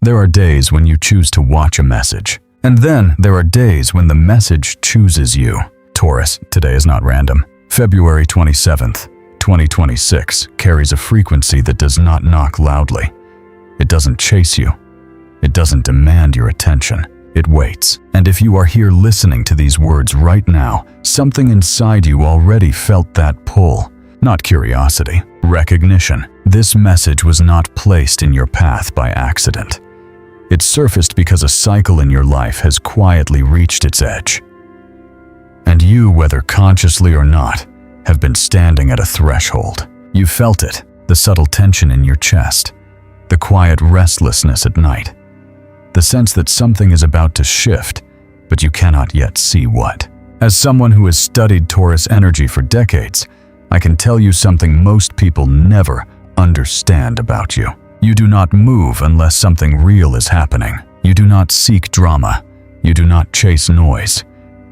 There are days when you choose to watch a message, and then there are days when the message chooses you. Taurus, today is not random. February 27th, 2026 carries a frequency that does not knock loudly. It doesn't chase you. It doesn't demand your attention. It waits. And if you are here listening to these words right now, something inside you already felt that pull. Not curiosity, recognition. This message was not placed in your path by accident. It surfaced because a cycle in your life has quietly reached its edge. And you, whether consciously or not, have been standing at a threshold. You felt it, the subtle tension in your chest, the quiet restlessness at night, the sense that something is about to shift, but you cannot yet see what. As someone who has studied Taurus energy for decades, I can tell you something most people never understand about you. You do not move unless something real is happening. You do not seek drama. You do not chase noise.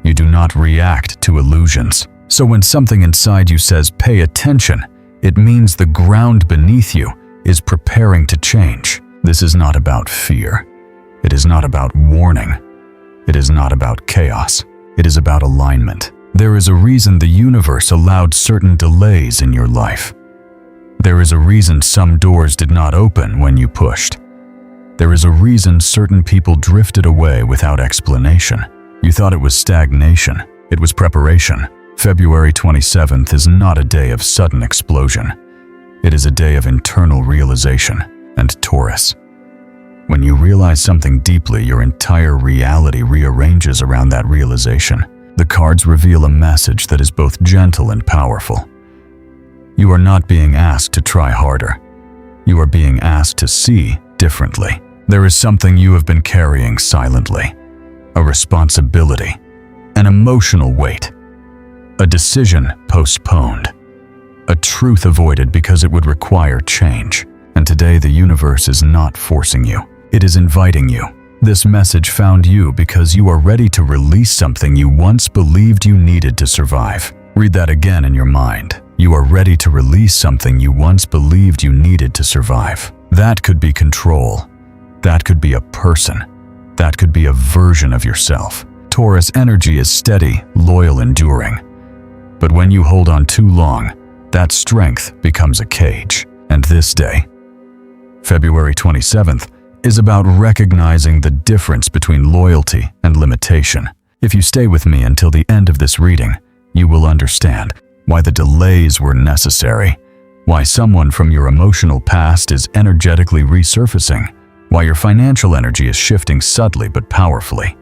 You do not react to illusions. So when something inside you says, "Pay attention," it means the ground beneath you is preparing to change. This is not about fear. It is not about warning. It is not about chaos. It is about alignment. There is a reason the universe allowed certain delays in your life. There is a reason some doors did not open when you pushed. There is a reason certain people drifted away without explanation. You thought it was stagnation. It was preparation. February 27th is not a day of sudden explosion. It is a day of internal realization. And Taurus, when you realize something deeply, your entire reality rearranges around that realization. The cards reveal a message that is both gentle and powerful. You are not being asked to try harder. You are being asked to see differently. There is something you have been carrying silently. A responsibility, an emotional weight, a decision postponed, a truth avoided because it would require change. And today the universe is not forcing you. It is inviting you. This message found you because you are ready to release something you once believed you needed to survive. Read that again in your mind. You are ready to release something you once believed you needed to survive. That could be control. That could be a person. That could be a version of yourself. Taurus energy is steady, loyal, enduring. But when you hold on too long, that strength becomes a cage. And this day, February 27th, is about recognizing the difference between loyalty and limitation. If you stay with me until the end of this reading, you will understand why the delays were necessary, why someone from your emotional past is energetically resurfacing, why your financial energy is shifting subtly but powerfully,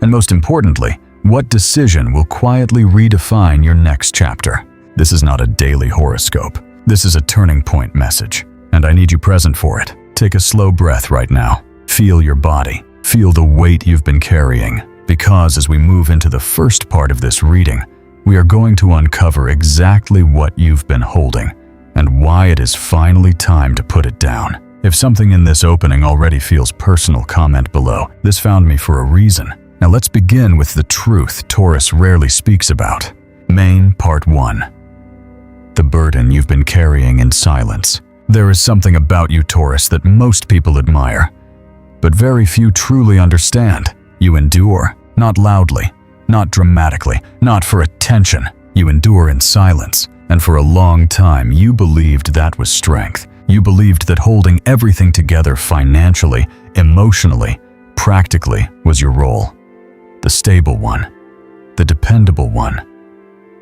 and most importantly, what decision will quietly redefine your next chapter. This is not a daily horoscope. This is a turning point message, and I need you present for it. Take a slow breath right now. Feel your body. Feel the weight you've been carrying, because as we move into the first part of this reading, we are going to uncover exactly what you've been holding and why it is finally time to put it down. If something in this opening already feels personal, comment below. This found me for a reason. Now let's begin with the truth Taurus rarely speaks about. Main Part 1. The burden you've been carrying in silence. There is something about you, Taurus, that most people admire, but very few truly understand. You endure, not loudly, not dramatically, not for attention. You endure in silence, and for a long time you believed that was strength. You believed that holding everything together financially, emotionally, practically was your role. The stable one, the dependable one,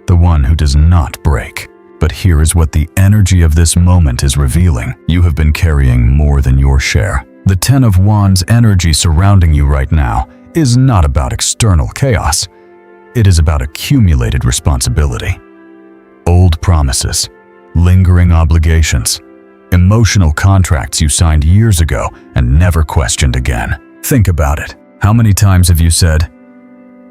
the one who does not break. But here is what the energy of this moment is revealing. You have been carrying more than your share. The 10 of Wands energy surrounding you right now is not about external chaos. It is about accumulated responsibility. Old promises, lingering obligations, emotional contracts you signed years ago and never questioned again. Think about it. How many times have you said,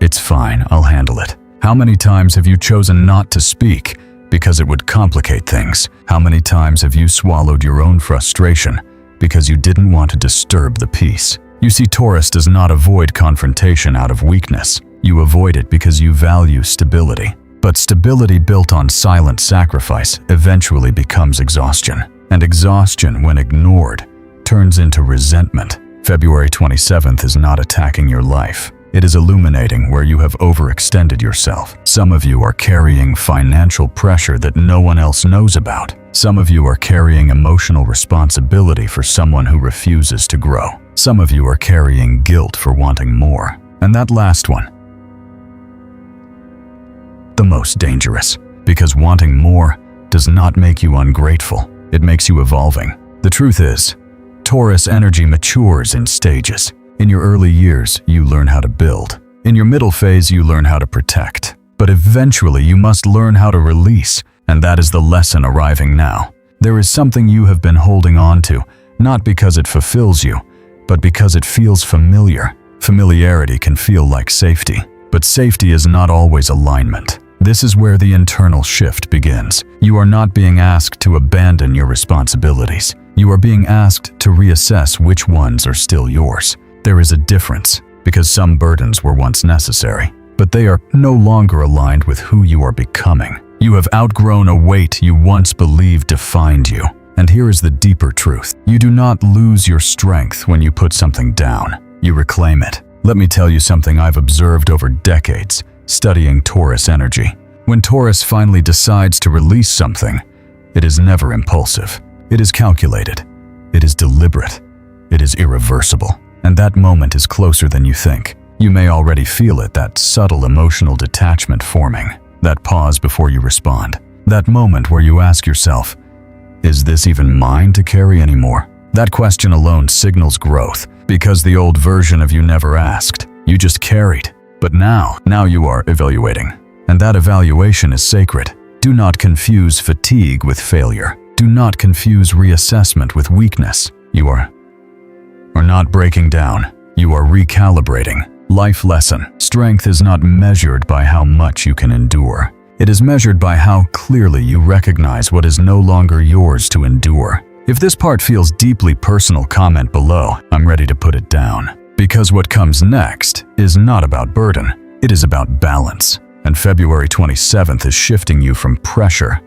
"It's fine, I'll handle it"? How many times have you chosen not to speak because it would complicate things? How many times have you swallowed your own frustration because you didn't want to disturb the peace? You see, Taurus does not avoid confrontation out of weakness. You avoid it because you value stability. But stability built on silent sacrifice eventually becomes exhaustion. And exhaustion, when ignored, turns into resentment. February 27th is not attacking your life. It is illuminating where you have overextended yourself. Some of you are carrying financial pressure that no one else knows about. Some of you are carrying emotional responsibility for someone who refuses to grow. Some of you are carrying guilt for wanting more. And that last one, the most dangerous, because wanting more does not make you ungrateful. It makes you evolving. The truth is, Taurus energy matures in stages. In your early years, you learn how to build. In your middle phase, you learn how to protect. But eventually, you must learn how to release, and that is the lesson arriving now. There is something you have been holding on to, not because it fulfills you, but because it feels familiar. Familiarity can feel like safety, but safety is not always alignment. This is where the internal shift begins. You are not being asked to abandon your responsibilities. You are being asked to reassess which ones are still yours. There is a difference, because some burdens were once necessary, but they are no longer aligned with who you are becoming. You have outgrown a weight you once believed defined you. And here is the deeper truth. You do not lose your strength when you put something down. You reclaim it. Let me tell you something I've observed over decades, studying Taurus energy. When Taurus finally decides to release something, it is never impulsive. It is calculated. It is deliberate. It is irreversible. And that moment is closer than you think. You may already feel it, that subtle emotional detachment forming, that pause before you respond, that moment where you ask yourself, is this even mine to carry anymore? That question alone signals growth, because the old version of you never asked. You just carried. But now you are evaluating. And that evaluation is sacred. Do not confuse fatigue with failure. Do not confuse reassessment with weakness. You are not breaking down. You are recalibrating. Life lesson. Strength is not measured by how much you can endure. It is measured by how clearly you recognize what is no longer yours to endure. If this part feels deeply personal, comment below. I'm ready to put it down. Because what comes next is not about burden. It is about balance. And February 27th is shifting you from pressure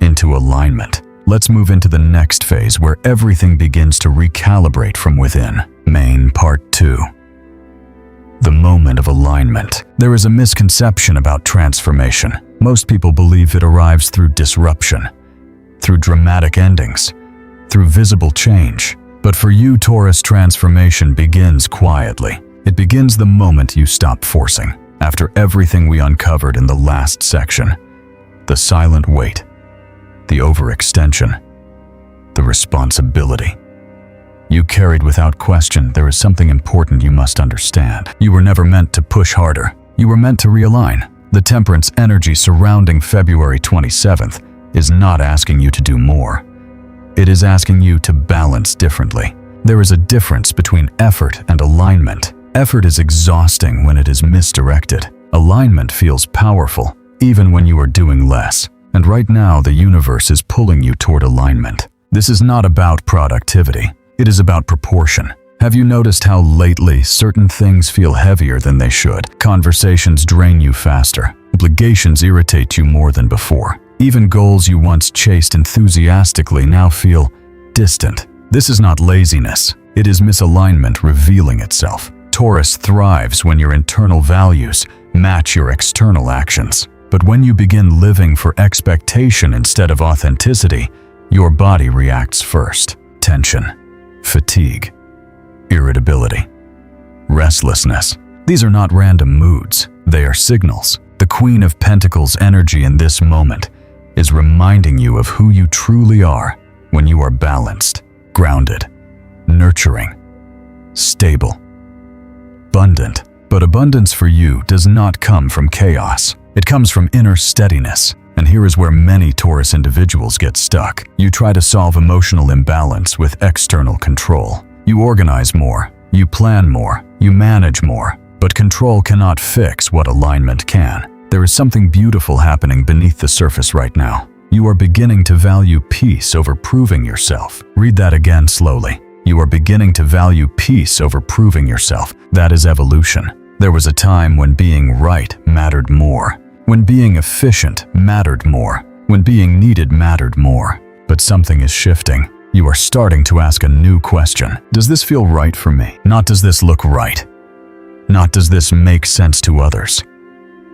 into alignment. Let's move into the next phase where everything begins to recalibrate from within. Main Part 2. The moment of alignment. There is a misconception about transformation. Most people believe it arrives through disruption, through dramatic endings, through visible change. But for you, Taurus, transformation begins quietly. It begins the moment you stop forcing. After everything we uncovered in the last section, the silent weight, the overextension, the responsibility you carried without question, there is something important you must understand. You were never meant to push harder. You were meant to realign. The temperance energy surrounding February 27th is not asking you to do more. It is asking you to balance differently. There is a difference between effort and alignment. Effort is exhausting when it is misdirected. Alignment feels powerful, even when you are doing less. And right now, the universe is pulling you toward alignment. This is not about productivity. It is about proportion. Have you noticed how lately certain things feel heavier than they should? Conversations drain you faster. Obligations irritate you more than before. Even goals you once chased enthusiastically now feel distant. This is not laziness. It is misalignment revealing itself. Taurus thrives when your internal values match your external actions. But when you begin living for expectation instead of authenticity, your body reacts first. Tension, fatigue, irritability, restlessness. These are not random moods. They are signals. The Queen of Pentacles energy in this moment is reminding you of who you truly are when you are balanced, grounded, nurturing, stable, abundant. But abundance for you does not come from chaos. It comes from inner steadiness. And here is where many Taurus individuals get stuck. You try to solve emotional imbalance with external control. You organize more, you plan more, you manage more. But control cannot fix what alignment can. There is something beautiful happening beneath the surface right now. You are beginning to value peace over proving yourself. Read that again slowly. You are beginning to value peace over proving yourself. That is evolution. There was a time when being right mattered more. When being efficient mattered more. When being needed mattered more. But something is shifting. you are starting to ask a new question. Does this feel right for me? Not does this look right? Not does this make sense to others?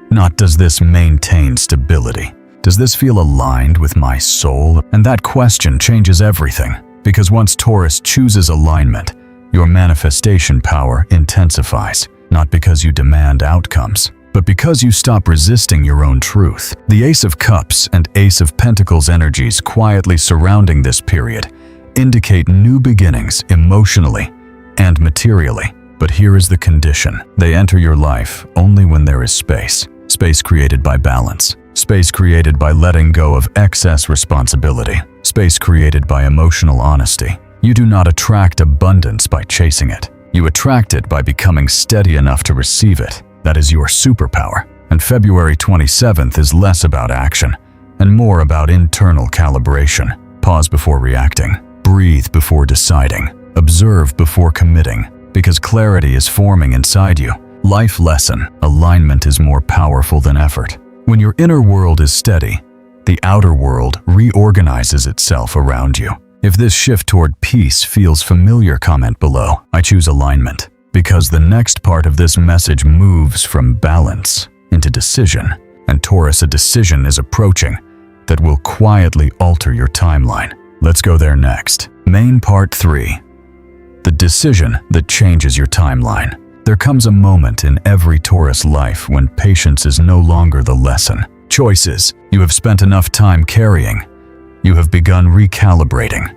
Not does this maintain stability? Does this feel aligned with my soul? And that question changes everything, because once Taurus chooses alignment, your manifestation power intensifies, not because you demand outcomes, but because you stop resisting your own truth. The Ace of Cups and Ace of Pentacles energies quietly surrounding this period indicate new beginnings emotionally and materially. But here is the condition. They enter your life only when there is space. Space created by balance. Space created by letting go of excess responsibility. Space created by emotional honesty. You do not attract abundance by chasing it. You attract it by becoming steady enough to receive it. That is your superpower. And February 27th is less about action and more about internal calibration. Pause before reacting. Breathe before deciding. Observe before committing. Because clarity is forming inside you. Life lesson: alignment is more powerful than effort. When your inner world is steady, the outer world reorganizes itself around you. If this shift toward peace feels familiar, comment below. I choose alignment because the next part of this message moves from balance into decision. And Taurus, a decision is approaching that will quietly alter your timeline. Let's go there next. Main part 3. The decision that changes your timeline. There comes a moment in every Taurus life when patience is no longer the lesson. Choices you have spent enough time carrying. You have begun recalibrating.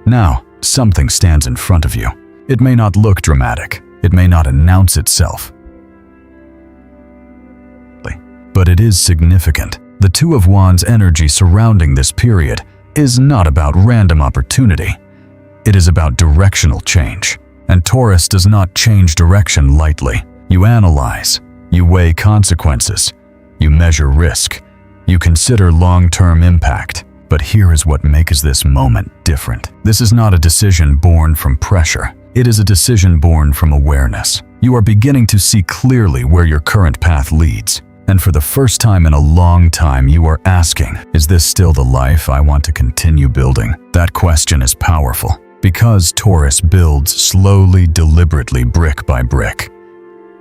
Now, something stands in front of you. It may not look dramatic. It may not announce itself. But it is significant. The Two of Wands energy surrounding this period is not about random opportunity. It is about directional change. And Taurus does not change direction lightly. You analyze, you weigh consequences, you measure risk, you consider long-term impact. But here is what makes this moment different. This is not a decision born from pressure. It is a decision born from awareness. You are beginning to see clearly where your current path leads. And for the first time in a long time, you are asking, is this still the life I want to continue building? That question is powerful. Because Taurus builds slowly, deliberately, brick by brick.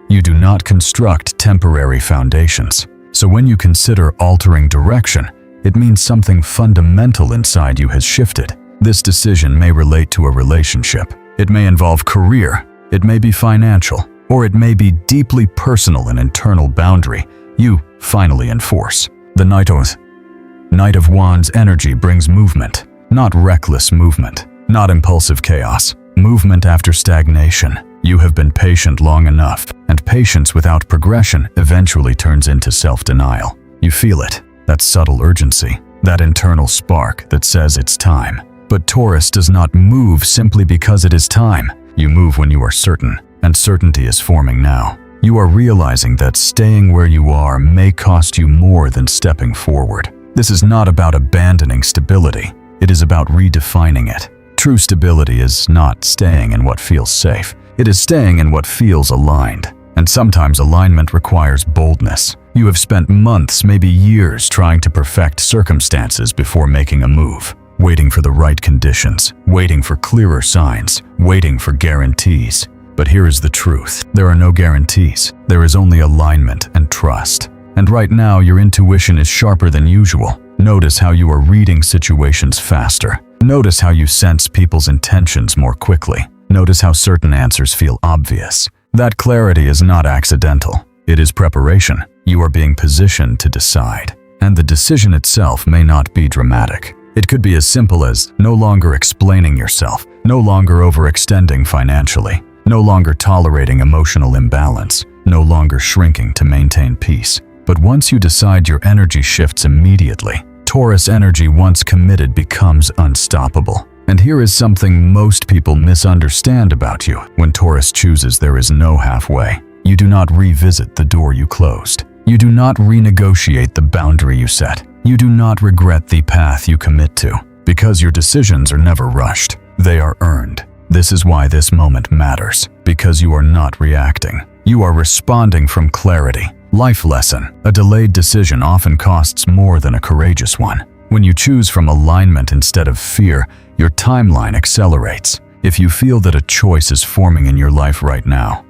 You do not construct temporary foundations. So when you consider altering direction, it means something fundamental inside you has shifted. This decision may relate to a relationship. It may involve career. It may be financial. Or it may be deeply personal and internal boundary you finally enforce. The Knight of Wands energy brings movement, not reckless movement. Not impulsive chaos. Movement after stagnation. You have been patient long enough, and patience without progression eventually turns into self-denial. You feel it, that subtle urgency, that internal spark that says it's time. But Taurus does not move simply because it is time. You move when you are certain, and certainty is forming now. You are realizing that staying where you are may cost you more than stepping forward. This is not about abandoning stability. It is about redefining it. True stability is not staying in what feels safe. It is staying in what feels aligned. And sometimes alignment requires boldness. You have spent months, maybe years, trying to perfect circumstances before making a move. Waiting for the right conditions, waiting for clearer signs, waiting for guarantees. But here is the truth. There are no guarantees. There is only alignment and trust. And right now, your intuition is sharper than usual. Notice how you are reading situations faster. Notice how you sense people's intentions more quickly. Notice how certain answers feel obvious. That clarity is not accidental. It is preparation. You are being positioned to decide. And the decision itself may not be dramatic. It could be as simple as no longer explaining yourself, no longer overextending financially, no longer tolerating emotional imbalance, no longer shrinking to maintain peace. But once you decide, your energy shifts immediately. Taurus energy, once committed, becomes unstoppable. And here is something most people misunderstand about you. When Taurus chooses, there is no halfway. You do not revisit the door you closed. You do not renegotiate the boundary you set. You do not regret the path you commit to. Because your decisions are never rushed. They are earned. This is why this moment matters. Because you are not reacting. You are responding from clarity. Life lesson: a delayed decision often costs more than a courageous one. When you choose from alignment instead of fear, your timeline accelerates. If you feel that a choice is forming in your life right now,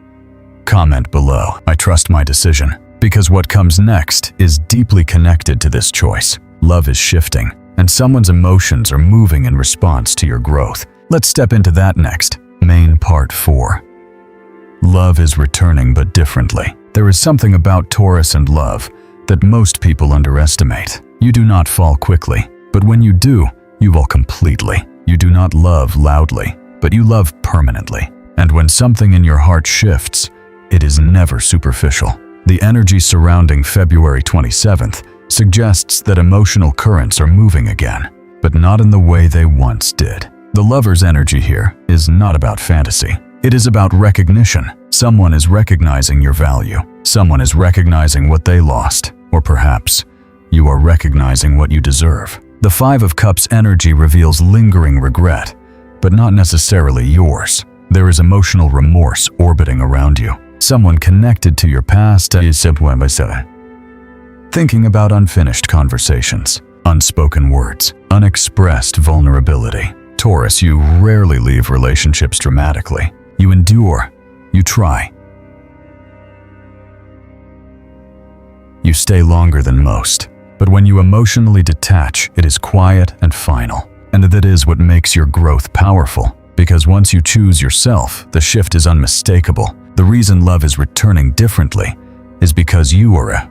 comment below, "I trust my decision," because what comes next is deeply connected to this choice. Love is shifting, and someone's emotions are moving in response to your growth. Let's step into that next. Main part 4. Love is returning, but differently. There is something about Taurus and love that most people underestimate. You do not fall quickly, but when you do, you fall completely. You do not love loudly, but you love permanently. And when something in your heart shifts, it is never superficial. The energy surrounding February 27th suggests that emotional currents are moving again, but not in the way they once did. The lover's energy here is not about fantasy. It is about recognition. Someone is recognizing your value. Someone is recognizing what they lost, or perhaps you are recognizing what you deserve. The 5 of Cups energy reveals lingering regret, but not necessarily yours. There is emotional remorse orbiting around you. Someone connected to your past is thinking about unfinished conversations, unspoken words, unexpressed vulnerability. Taurus, you rarely leave relationships dramatically. You endure. You try. You stay longer than most. But when you emotionally detach, it is quiet and final. And that is what makes your growth powerful. Because once you choose yourself, the shift is unmistakable. The reason love is returning differently is because you are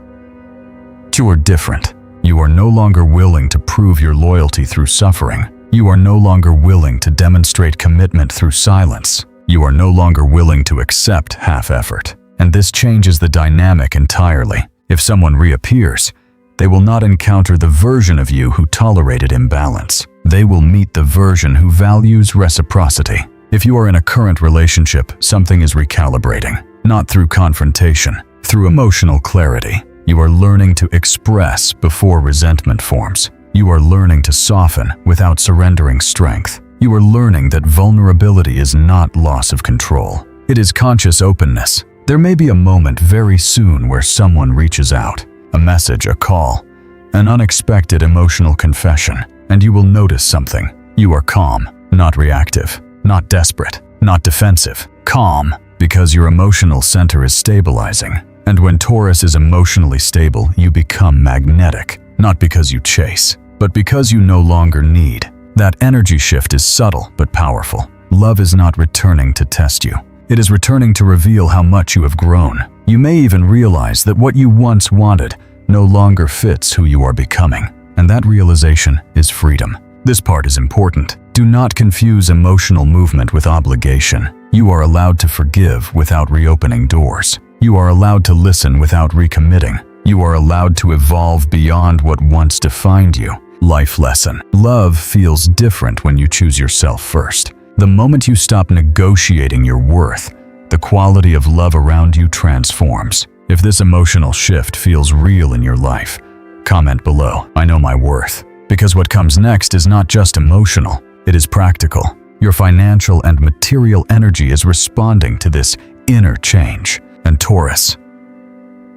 different. You are no longer willing to prove your loyalty through suffering. You are no longer willing to demonstrate commitment through silence. You are no longer willing to accept half effort. And this changes the dynamic entirely. If someone reappears, they will not encounter the version of you who tolerated imbalance. They will meet the version who values reciprocity. If you are in a current relationship, something is recalibrating, not through confrontation, through emotional clarity. You are learning to express before resentment forms. You are learning to soften without surrendering strength. You are learning that vulnerability is not loss of control. It is conscious openness. There may be a moment very soon where someone reaches out, a message, a call, an unexpected emotional confession, and you will notice something. You are calm, not reactive, not desperate, not defensive. Calm, because your emotional center is stabilizing. And when Taurus is emotionally stable, you become magnetic, not because you chase, but because you no longer need. That energy shift is subtle but powerful. Love is not returning to test you. It is returning to reveal how much you have grown. You may even realize that what you once wanted no longer fits who you are becoming. And that realization is freedom. This part is important. Do not confuse emotional movement with obligation. You are allowed to forgive without reopening doors. You are allowed to listen without recommitting. You are allowed to evolve beyond what once defined you. Life lesson. Love feels different when you choose yourself first. The moment you stop negotiating your worth, the quality of love around you transforms. If this emotional shift feels real in your life, comment below, "I know my worth." Because what comes next is not just emotional, it is practical. Your financial and material energy is responding to this inner change. And Taurus,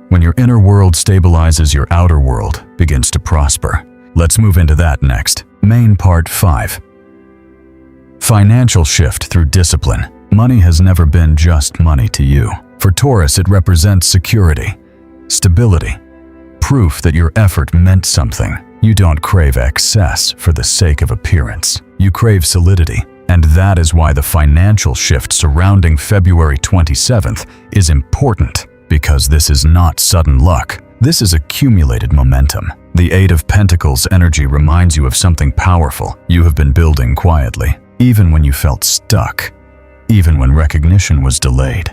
when your inner world stabilizes, your outer world begins to prosper. Let's move into that next. Main part 5. Financial shift through discipline. Money has never been just money to you. For Taurus, it represents security, stability, proof that your effort meant something. You don't crave excess for the sake of appearance. You crave solidity. And that is why the financial shift surrounding February 27th is important, because this is not sudden luck. This is accumulated momentum. The 8 of Pentacles energy reminds you of something powerful you have been building quietly, even when you felt stuck, even when recognition was delayed,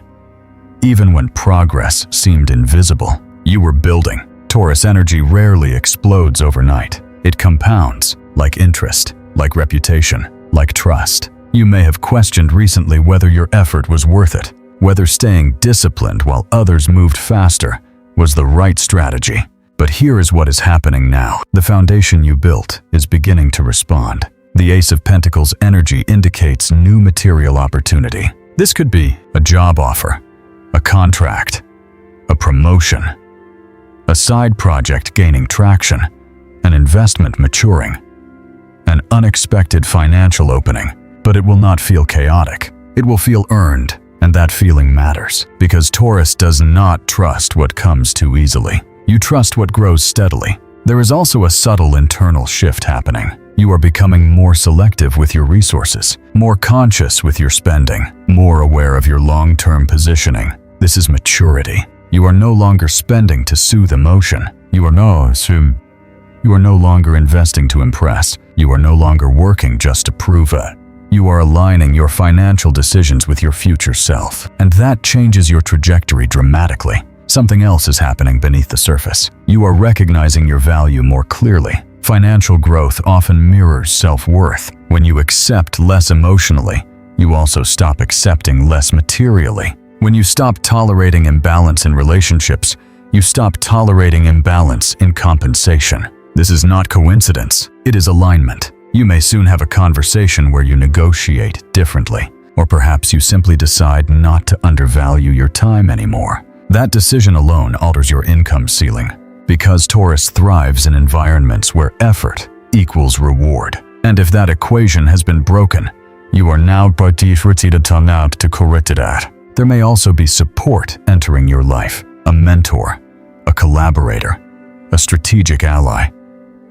even when progress seemed invisible. You were building. Taurus energy rarely explodes overnight. It compounds, like interest, like reputation, like trust. You may have questioned recently whether your effort was worth it, whether staying disciplined while others moved faster was the right strategy. But here is what is happening now. The foundation you built is beginning to respond. The Ace of Pentacles energy indicates new material opportunity. This could be a job offer, a contract, a promotion, a side project gaining traction, an investment maturing, an unexpected financial opening. But it will not feel chaotic. It will feel earned, and that feeling matters, because Taurus does not trust what comes too easily. You trust what grows steadily. There is also a subtle internal shift happening. You are becoming more selective with your resources, more conscious with your spending, more aware of your long-term positioning. This is maturity. You are no longer spending to soothe emotion. You are no longer investing to impress. You are no longer working just to prove it. You are aligning your financial decisions with your future self, and that changes your trajectory dramatically. Something else is happening beneath the surface. You are recognizing your value more clearly. Financial growth often mirrors self-worth. When you accept less emotionally, you also stop accepting less materially. When you stop tolerating imbalance in relationships, you stop tolerating imbalance in compensation. This is not coincidence, it is alignment. You may soon have a conversation where you negotiate differently, or perhaps you simply decide not to undervalue your time anymore. That decision alone alters your income ceiling, because Taurus thrives in environments where effort equals reward. And if that equation has been broken, you are now ready to turn out to correct it. There may also be support entering your life, a mentor, a collaborator, a strategic ally.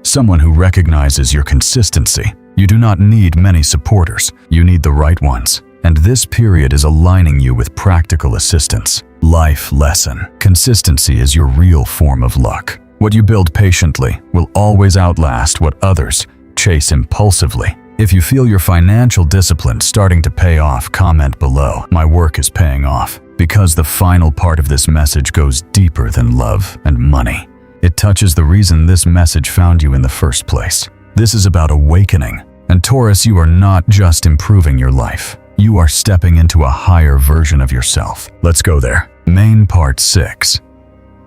Someone who recognizes your consistency. You do not need many supporters, you need the right ones. And this period is aligning you with practical assistance. Life lesson. Consistency is your real form of luck. What you build patiently will always outlast what others chase impulsively. If you feel your financial discipline starting to pay off, comment below. My work is paying off. Because the final part of this message goes deeper than love and money. It touches the reason this message found you in the first place. This is about awakening. And Taurus, you are not just improving your life. You are stepping into a higher version of yourself. Let's go there. Main part 6.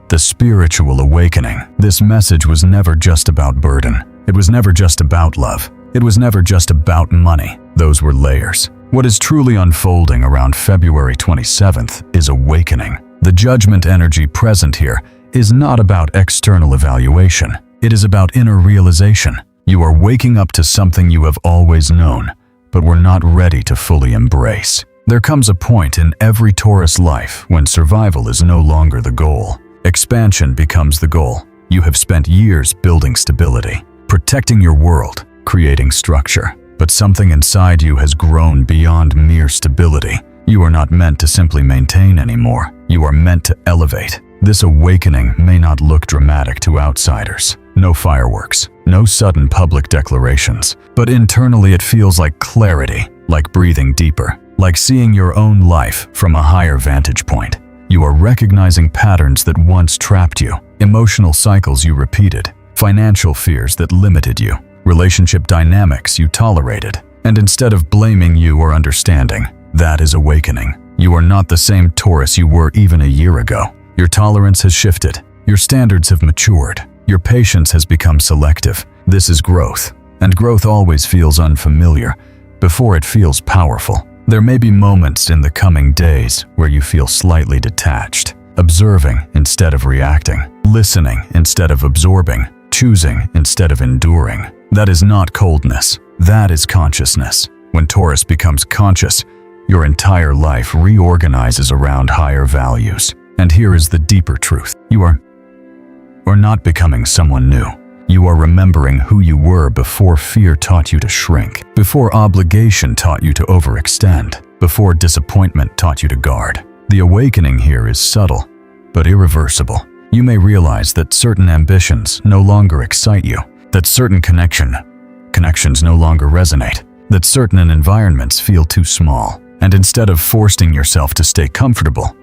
The spiritual awakening. This message was never just about burden. It was never just about love. It was never just about money. Those were layers. What is truly unfolding around February 27th is awakening. The judgment energy present here is not about external evaluation. It is about inner realization. You are waking up to something you have always known, but were not ready to fully embrace. There comes a point in every Taurus life when survival is no longer the goal. Expansion becomes the goal. You have spent years building stability, protecting your world, creating structure. But something inside you has grown beyond mere stability. You are not meant to simply maintain anymore. You are meant to elevate. This awakening may not look dramatic to outsiders. No fireworks, no sudden public declarations. But internally it feels like clarity, like breathing deeper, like seeing your own life from a higher vantage point. You are recognizing patterns that once trapped you, emotional cycles you repeated, financial fears that limited you, relationship dynamics you tolerated. And instead of blaming you or understanding, that is awakening. You are not the same Taurus you were even a year ago. Your tolerance has shifted. Your standards have matured. Your patience has become selective. This is growth. And growth always feels unfamiliar before it feels powerful. There may be moments in the coming days where you feel slightly detached, observing instead of reacting, listening instead of absorbing, choosing instead of enduring. That is not coldness. That is consciousness. When Taurus becomes conscious, your entire life reorganizes around higher values. And here is the deeper truth. You are not becoming someone new. You are remembering who you were before fear taught you to shrink, before obligation taught you to overextend, before disappointment taught you to guard. The awakening here is subtle, but irreversible. You may realize that certain ambitions no longer excite you, that certain connections no longer resonate, that certain environments feel too small. And instead of forcing yourself to stay comfortable,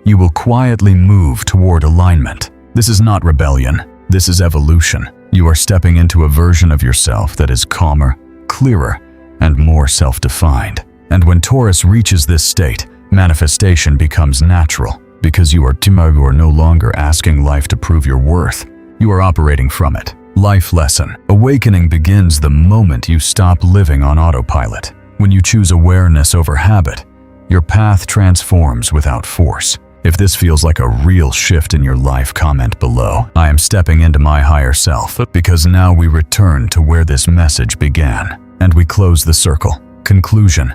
you will quietly move toward alignment. This is not rebellion. This is evolution. You are stepping into a version of yourself that is calmer, clearer, and more self-defined. And when Taurus reaches this state, manifestation becomes natural, because you are no longer asking life to prove your worth. You are operating from it. Life lesson. Awakening begins the moment you stop living on autopilot. When you choose awareness over habit, your path transforms without force. If this feels like a real shift in your life, comment below. I am stepping into my higher self, because now we return to where this message began, and we close the circle. Conclusion.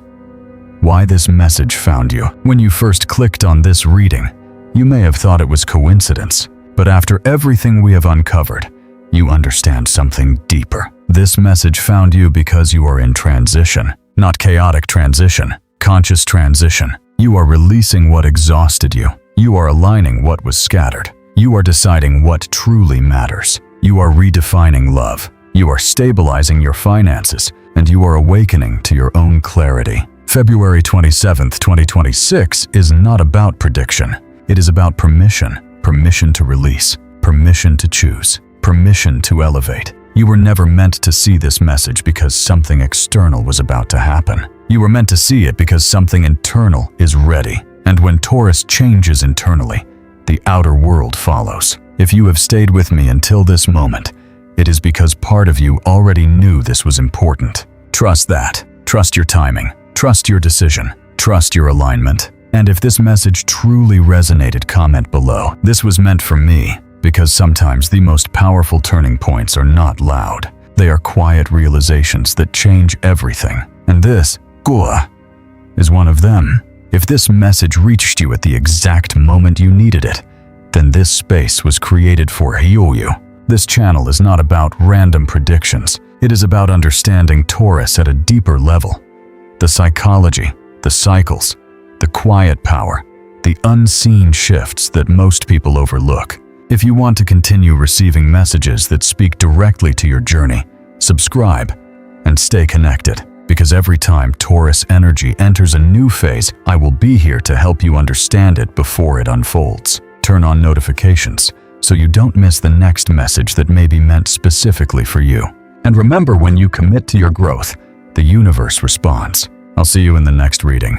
Why this message found you. When you first clicked on this reading, you may have thought it was coincidence, but after everything we have uncovered, you understand something deeper. This message found you because you are in transition, not chaotic transition, conscious transition. You are releasing what exhausted you. You are aligning what was scattered. You are deciding what truly matters. You are redefining love. You are stabilizing your finances, and you are awakening to your own clarity. February 27th, 2026 is not about prediction. It is about permission. Permission to release. Permission to choose. Permission to elevate. You were never meant to see this message because something external was about to happen. You were meant to see it because something internal is ready. And when Taurus changes internally, the outer world follows. If you have stayed with me until this moment, it is because part of you already knew this was important. Trust that. Trust your timing. Trust your decision. Trust your alignment. And if this message truly resonated, comment below. This was meant for me, because sometimes the most powerful turning points are not loud. They are quiet realizations that change everything. And this, Gua, is one of them. If this message reached you at the exact moment you needed it, then this space was created for you. This channel is not about random predictions. It is about understanding Taurus at a deeper level. The psychology, the cycles, the quiet power, the unseen shifts that most people overlook. If you want to continue receiving messages that speak directly to your journey, subscribe and stay connected. Because every time Taurus energy enters a new phase, I will be here to help you understand it before it unfolds. Turn on notifications so you don't miss the next message that may be meant specifically for you. And remember, when you commit to your growth, the universe responds. I'll see you in the next reading.